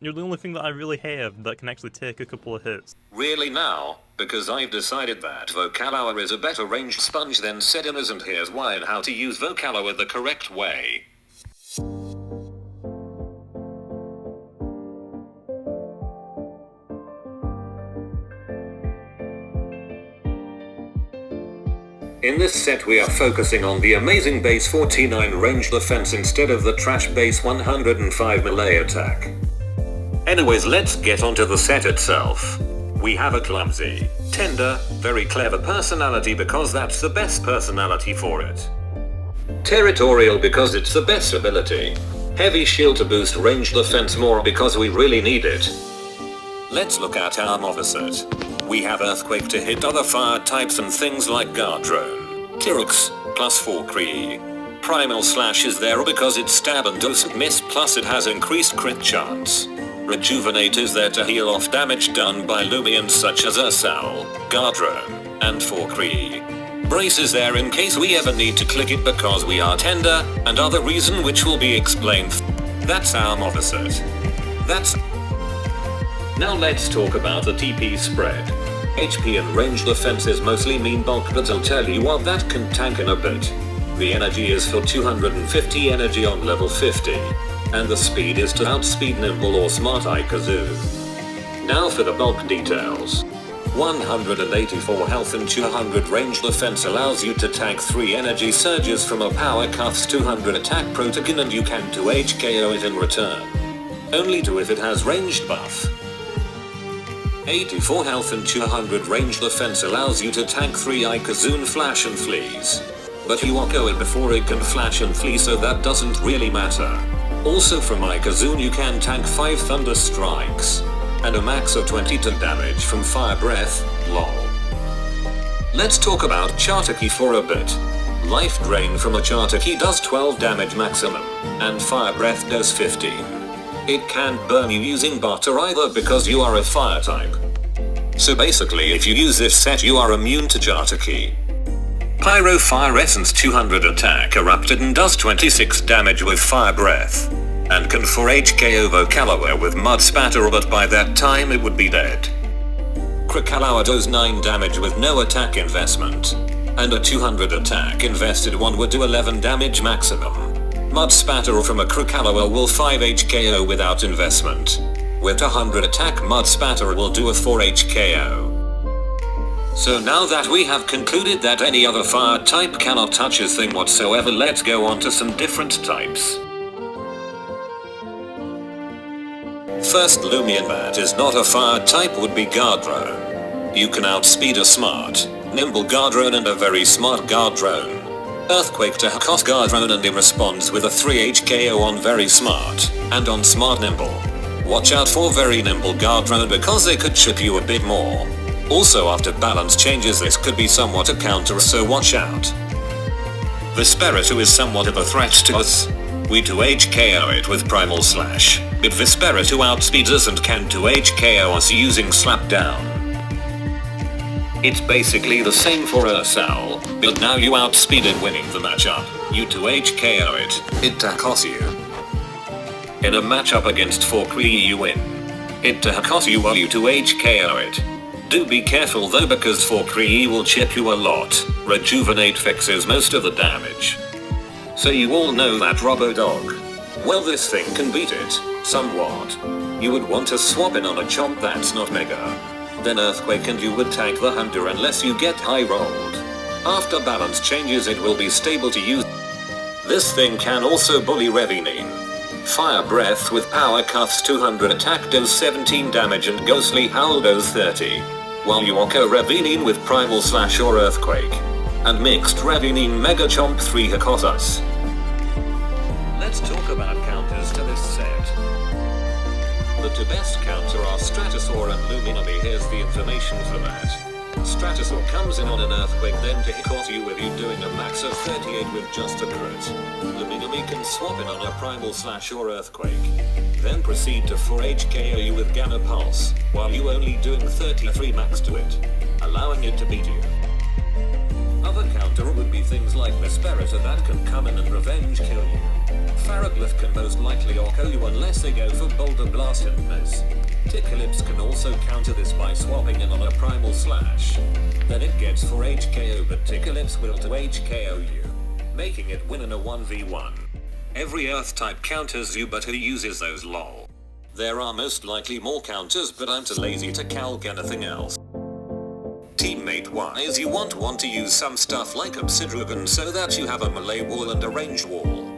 You're the only thing that I really have that can actually take a couple of hits. Really now? Because I've decided that Volkaloa is a better ranged sponge than sedimars, and here's why and how to use Volkaloa the correct way. In this set we are focusing on the amazing base 49 ranged defense instead of the trash base 105 melee attack. Anyways, let's get onto the set itself. We have a clumsy, tender, very clever personality because that's the best personality for it. Territorial because it's the best ability. Heavy shield to boost ranged defense more because we really need it. Let's look at our opposite. We have earthquake to hit other fire types and things like gardrone, tyrecks, plus 4 cree. Primal slash is there because it's stab and doesn't miss, plus it has increased crit chance. Rejuvenate is there to heal off damage done by Loomians such as ursoul, gardrone, and 4 cree. Brace is there in case we ever need to click it because we are tender, and other reason which will be explained. That's our opposite. Now let's talk about the TP spread. HP and range defense is mostly mean bulk, but I'll tell you what that can tank in a bit. The energy is for 250 energy on level 50. And the speed is to outspeed nimble or smart icigool. Now for the bulk details. 184 health and 200 range defense allows you to tank 3 energy surges from a power cuff's 200 attack protein, and you can 2 HKO it in return. Only 2 if it has ranged buff. 84 health and 200 range defense allows you to tank 3 icigool flash and fleas. But you ohko it before it can flash and flee, so that doesn't really matter. Also from icigool you can tank 5 thunder strikes. And a max of 22 damage from fire breath, lol. Let's talk about Chartiki for a bit. Life drain from a Chartiki does 12 damage maximum, and fire breath does 15. It can't burn you using butter either because you are a fire type. So basically if you use this set you are immune to Chartiki. Pyro Fire Essence 200 attack erupted and does 26 damage with fire breath. And can 4 HKO Volkaloa with mud spatter, but by that time it would be dead. Volkaloa does 9 damage with no attack investment. And a 200 attack invested one would do 11 damage maximum. Mud spatter from a Volkaloa will 5 HKO without investment. With 100 attack mud spatter will do a 4 HKO. So now that we have concluded that any other fire type cannot touch his thing whatsoever, let's go on to some different types. First Loomian that is not a fire type would be gardrone. You can outspeed a smart, nimble gardrone and a very smart gardrone. Earthquake to cost gardrone and he responds with a 3 HKO on very smart, and on smart nimble. Watch out for very nimble gardrone because they could chip you a bit more. Also after balance changes this could be somewhat a counter, so watch out. Vesperitu is somewhat of a threat to us. We 2 HKO it with primal slash, but Vesperitu outspeeds us and can 2 HKO us using slap down. It's basically the same for ursoul, but now you outspeed it winning the matchup. You 2 HKO it tacos you. In a matchup against 4 cree you win. It tacos you while you 2 HKO it. Do be careful though because 4 cree will chip you a lot. Rejuvenate fixes most of the damage. So you all know that Robo Dog. Well, this thing can beat it, somewhat. You would want to swap in on a chomp that's not mega. Then Earthquake and you would tank the Hunder unless you get high rolled. After balance changes it will be stable to use. This thing can also bully Revinine. Fire Breath with Power Cuffs 200 attack does 17 damage and Ghostly Howl does 30. While you ohko Revinine with Primal Slash or Earthquake. And mixed Revinine Mega Chomp 3 Hakotas. Let's talk about counters to this set. The 2 best counter are Stratosaur and Loomian. Here's the information for that. Stratosaur comes in on an Earthquake then to hit you with you doing a max of 38 with just a crit. Loomian can swap in on a Primal Slash or Earthquake. Then proceed to 4 HKO you with Gamma Pulse, while you only doing 33 max to it, allowing it to beat you. Other counter would be things like Vesperita that can come in and revenge kill you. Pharo can most likely ohko you unless they go for boulder blast and miss. Tickalyps can also counter this by swapping in on a primal slash. Then it gets for HKO, but Tickalyps will to HKO you, making it win in a 1v1. Every earth type counters you, but who uses those lol? There are most likely more counters, but I'm too lazy to calc anything else. Teammate wise, you want to use some stuff like obsidrugon so that you have a melee wall and a range wall.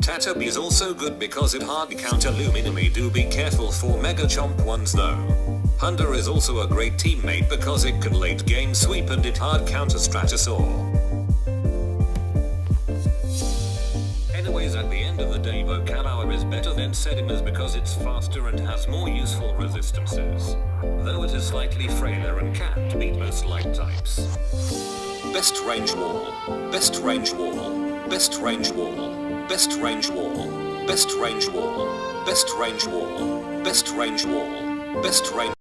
Tatabi is also good because it hard counter loom enemy, do be careful for mega chomp ones though. Hunder is also a great teammate because it can late game sweep and it hard counter stratosaur. Anyways, at the end of the day, Volkaloa is better than sedimars because it's faster and has more useful resistances. Though it is slightly frailer and can't beat most light types. Best range wall, best range wall, best range wall. Best range wall, best range wall, best range wall, best range wall, best range